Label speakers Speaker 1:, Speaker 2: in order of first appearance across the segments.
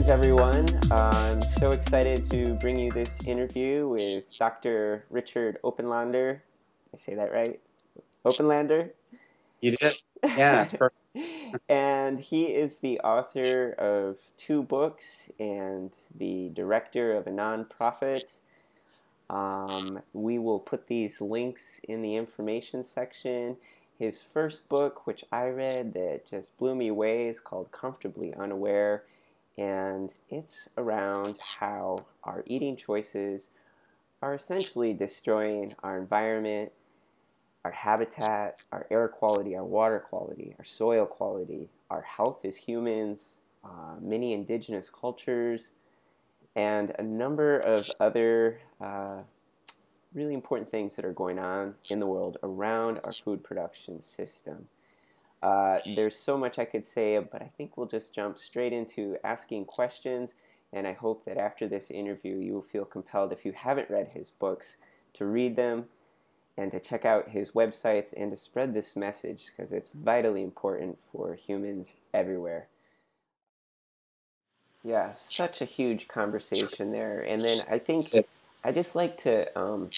Speaker 1: Greetings, everyone. I'm so excited to bring you this interview with Dr. Richard Oppenlander. I say that right? Oppenlander?
Speaker 2: You did? Yeah, that's perfect.
Speaker 1: And he is the author of two books and the director of a nonprofit. We will put these links in the information section. His first book, which I read that just blew me away, is called Comfortably Unaware. And it's around how our eating choices are essentially destroying our environment, our habitat, our air quality, our water quality, our soil quality, our health as humans, many indigenous cultures, and a number of other really important things that are going on in the world around our food production system. There's so much I could say, but I think we'll just jump straight into asking questions. And I hope that after this interview, you will feel compelled, if you haven't read his books, to read them and to check out his websites and to spread this message because it's vitally important for humans everywhere. Yeah, such a huge conversation there. And then I think I just like to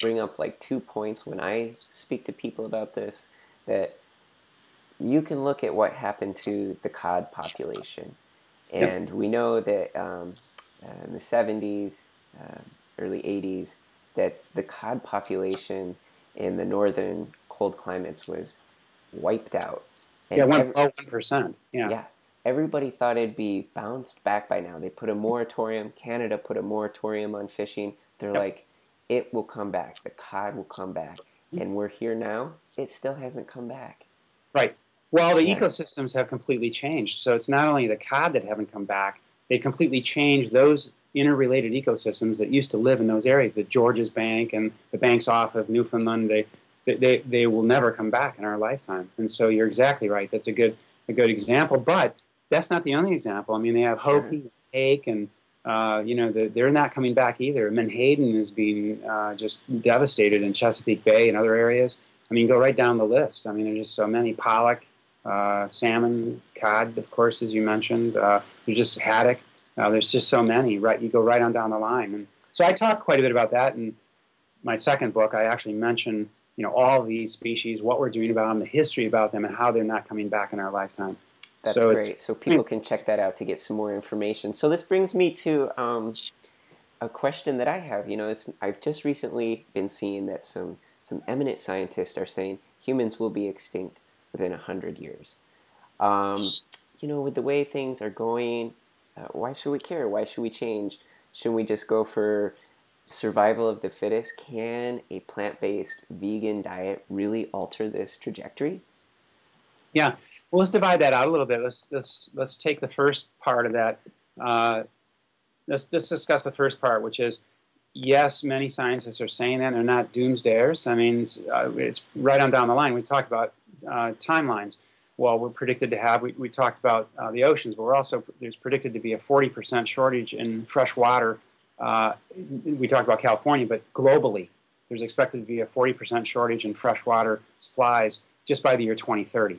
Speaker 1: bring up like 2 points when I speak to people about this that you can look at what happened to the cod population.
Speaker 2: Yep.
Speaker 1: And we know that in the 70s, early 80s, that the cod population in the northern cold climates was wiped out.
Speaker 2: Yeah,
Speaker 1: And
Speaker 2: one, oh, 1%. Yeah.
Speaker 1: yeah, everybody thought it'd be bounced back by now. They put a moratorium, Canada put a moratorium on fishing. They're
Speaker 2: Yep.
Speaker 1: like, it will come back. The cod will come back. And we're here now. It still hasn't come back.
Speaker 2: Right. Well, the
Speaker 1: Yeah,
Speaker 2: ecosystems have completely changed. So it's not only the cod that haven't come back, they've completely changed those interrelated ecosystems that used to live in those areas. The Georges Bank and the banks off of Newfoundland, they will never come back in our lifetime. And so you're exactly right. That's a good example. But that's not the only example. I mean, they have
Speaker 1: sure.
Speaker 2: Hokie, hake, and they're not coming back either. Menhaden is being just devastated in Chesapeake Bay and other areas. I mean, go right down the list. I mean, there's just so many. Pollock, salmon, cod, of course, as you mentioned. There's just haddock. There's just so many. Right, you go right on down the line. And so I talk quite a bit about that in my second book. I actually mention all of these species, what we're doing about them, the history about them, and how they're not coming back in our lifetime.
Speaker 1: That's
Speaker 2: So it's
Speaker 1: great. So people can check that out to get some more information. So this brings me to a question that I have. I've just recently been seeing that some eminent scientists are saying humans will be extinct within 100 years. Um, with the way things are going, why should we care? Why should we change? Shouldn't we just go for survival of the fittest? Can a plant-based vegan diet really alter this trajectory?
Speaker 2: Yeah. Well, let's divide that out a little bit. Let's take the first part of that. Uh, let's discuss the first part, which is yes, many scientists are saying that they're not doomsdayers. I mean, it's right on down the line. We talked about timelines. Well, we're predicted to have. We talked about the oceans, but there's predicted to be a 40% shortage in fresh water. We talked about California, but globally, there's expected to be a 40% shortage in freshwater supplies just by the year 2030.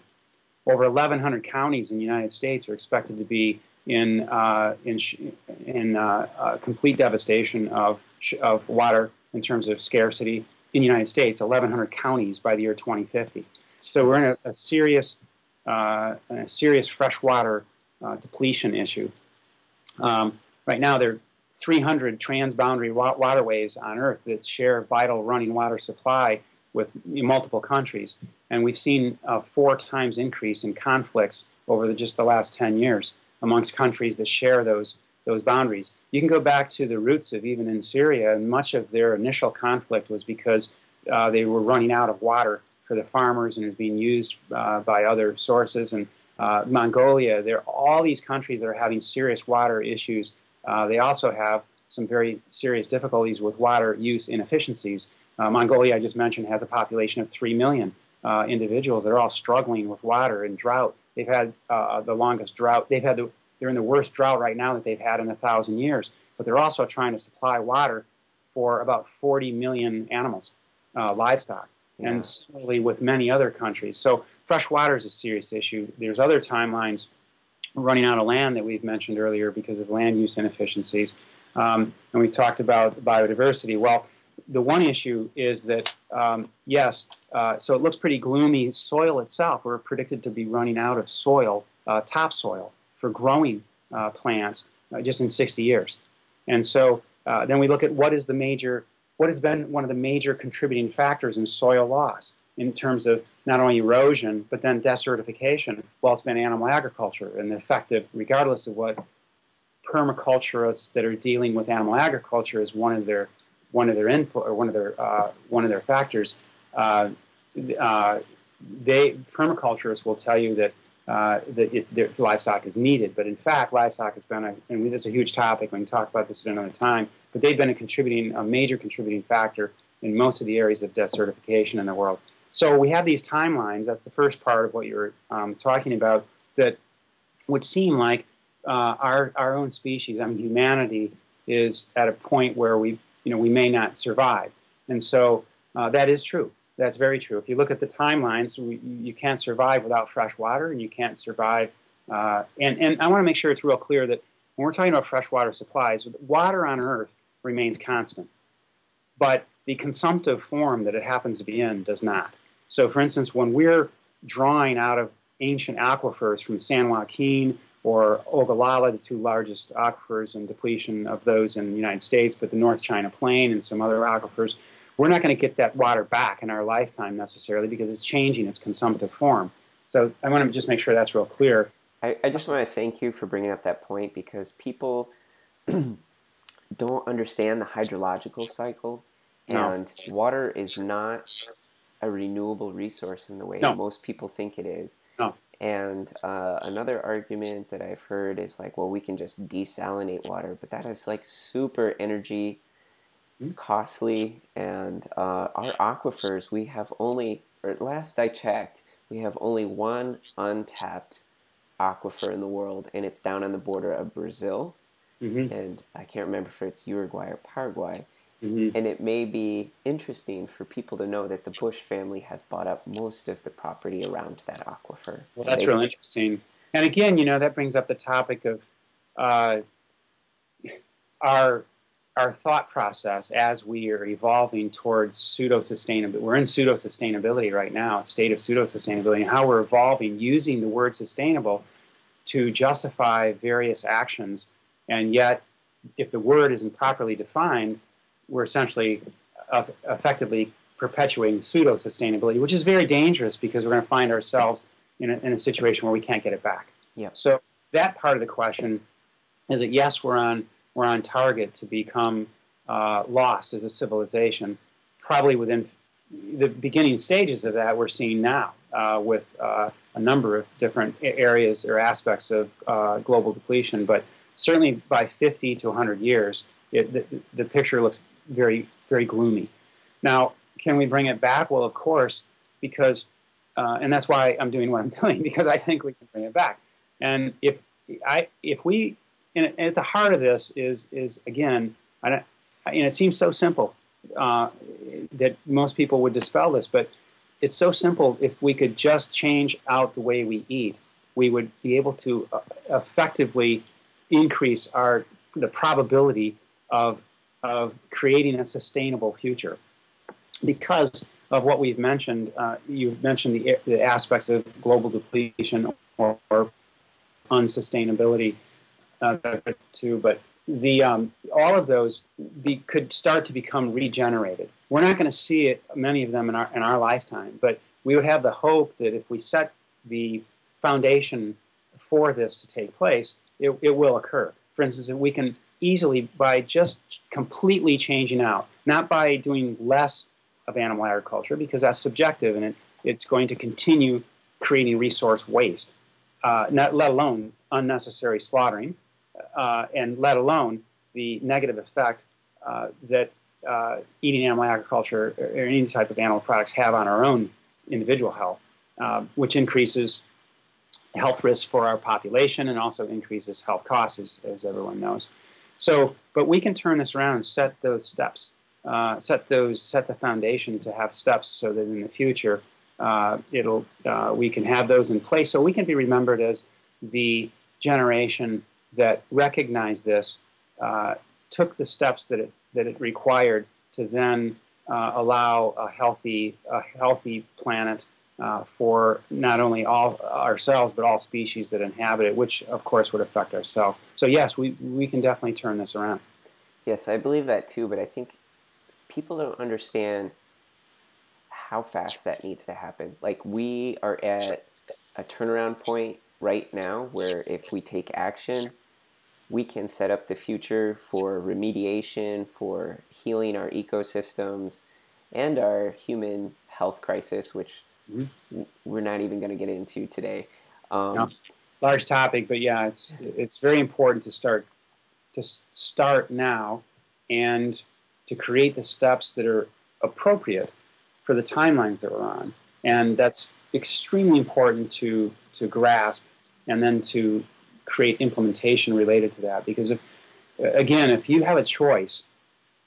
Speaker 2: Over 1,100 counties in the United States are expected to be in complete devastation of water in terms of scarcity in the United States. 1,100 counties by the year 2050. So we're in a serious freshwater depletion issue. Right now, there are 300 transboundary waterways on Earth that share vital running water supply with multiple countries. And we've seen a 4 times increase in conflicts over just the last 10 years amongst countries that share those boundaries. You can go back to the roots of even in Syria, and much of their initial conflict was because they were running out of water for the farmers and it was being used by other sources. And Mongolia, there are all these countries that are having serious water issues. They also have some very serious difficulties with water use inefficiencies. Mongolia, I just mentioned, has a population of 3 million individuals that are all struggling with water and drought. They've had the longest drought. They're in the worst drought right now that they've had in 1,000 years. But they're also trying to supply water for about 40 million animals, livestock, and
Speaker 1: Yeah.
Speaker 2: similarly with many other countries. So fresh water is a serious issue. There's other timelines running out of land that we've mentioned earlier because of land use inefficiencies. And we've talked about biodiversity. Well, the one issue is that, yes, so it looks pretty gloomy. Soil itself, we're predicted to be running out of soil, topsoil, for growing plants just in 60 years. And so then we look at what has been one of the major contributing factors in soil loss in terms of not only erosion, but then desertification. Well, it's been animal agriculture, and the effective, regardless of what permaculturists that are dealing with animal agriculture is one of their input or one of their factors. Permaculturists will tell you that livestock is needed, but in fact, livestock has been and this is a huge topic. We can talk about this at another time. But they've been a major contributing factor in most of the areas of desertification in the world. So we have these timelines. That's the first part of what you're talking about. That would seem like our own species, I mean humanity, is at a point where we may not survive. And so that is true. That's very true. If you look at the timelines, you can't survive without fresh water, and you can't survive. And I want to make sure it's real clear that when we're talking about freshwater supplies, water on Earth remains constant, but the consumptive form that it happens to be in does not. So, for instance, when we're drawing out of ancient aquifers from San Joaquin or Ogallala, the two largest aquifers, and depletion of those in the United States, but the North China Plain and some other aquifers, we're not going to get that water back in our lifetime necessarily because it's changing its consumptive form. So I want to just make sure that's real clear.
Speaker 1: I just want to thank you for bringing up that point, because people don't understand the hydrological cycle, and water is not a renewable resource in the way most people think it is. And another argument that I've heard is like, well, we can just desalinate water, but that is like super energy costly, and our aquifers, we have only, or last I checked, we have only one untapped aquifer in the world, and it's down on the border of Brazil, and I can't remember if it's Uruguay or Paraguay. And it may be interesting for people to know that the Bush family has bought up most of the property around that aquifer.
Speaker 2: Well, that's real interesting. And again, that brings up the topic of our thought process as we are evolving towards pseudo-sustainability. We're in pseudo-sustainability right now, a state of pseudo-sustainability, and how we're evolving using the word sustainable to justify various actions. And yet, if the word isn't properly defined, we're essentially effectively perpetuating pseudo-sustainability, which is very dangerous because we're going to find ourselves in a situation where we can't get it back. So that part of the question is that, yes, we're on target to become lost as a civilization. Probably within the beginning stages of that we're seeing now with a number of different areas or aspects of global depletion. But certainly by 50 to 100 years, the picture looks very, very gloomy. Now, can we bring it back? Well, of course, because, and that's why I'm doing what I'm doing, because I think we can bring it back. And if we, and at the heart of this is again, and it seems so simple that most people would dispel this, but it's so simple. If we could just change out the way we eat, we would be able to effectively increase the probability of creating a sustainable future. Because of what we've mentioned, you've mentioned the aspects of global depletion or unsustainability too, but all of those could start to become regenerated. We're not going to see many of them in our lifetime, but we would have the hope that if we set the foundation for this to take place, it will occur. For instance, we can easily, by just completely changing out, not by doing less of animal agriculture, because that's subjective and it's going to continue creating resource waste, let alone unnecessary slaughtering, and let alone the negative effect that eating animal agriculture or any type of animal products have on our own individual health, which increases health risks for our population and also increases health costs, as everyone knows. So, but we can turn this around and set those steps, set the foundation to have steps so that in the future we can have those in place, so we can be remembered as the generation that recognized this took the steps that it required to then allow a healthy planet for not only all ourselves but all species that inhabit it, which of course would affect ourselves. So yes, we can definitely turn this around.
Speaker 1: Yes, I believe that too, but I think people don't understand how fast that needs to happen. Like, we are at a turnaround point right now where if we take action, we can set up the future for remediation, for healing our ecosystems, and our human health crisis, which we're not even going to get into today.
Speaker 2: No, large topic, but yeah, it's very important to start now and to create the steps that are appropriate for the timelines that we're on. And that's extremely important to grasp and then to create implementation related to that. Because if you have a choice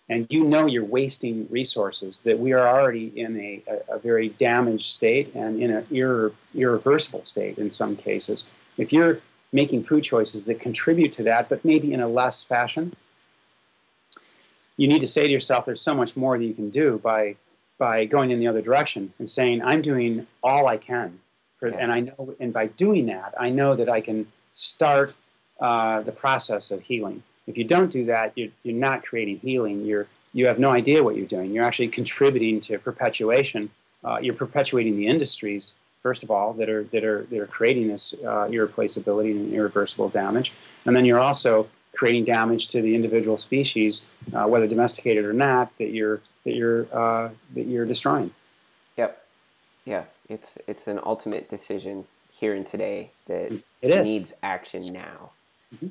Speaker 2: and you know you're wasting resources, that we are already in a very damaged state and in an irreversible state in some cases. If you're making food choices that contribute to that, but maybe in a less fashion, you need to say to yourself, there's so much more that you can do by going in the other direction and saying, I'm doing all I can. And I know, and by doing that, I know that I can start the process of healing. If you don't do that, you're not creating healing. You have no idea what you're doing. You're actually contributing to perpetuation. You're perpetuating the industries, first of all, that are creating this irreplaceability and irreversible damage, and then you're also creating damage to the individual species, whether domesticated or not, that you're destroying.
Speaker 1: Yep. Yeah. It's an ultimate decision here and today that
Speaker 2: It is.
Speaker 1: needs action now.
Speaker 2: Mm-hmm.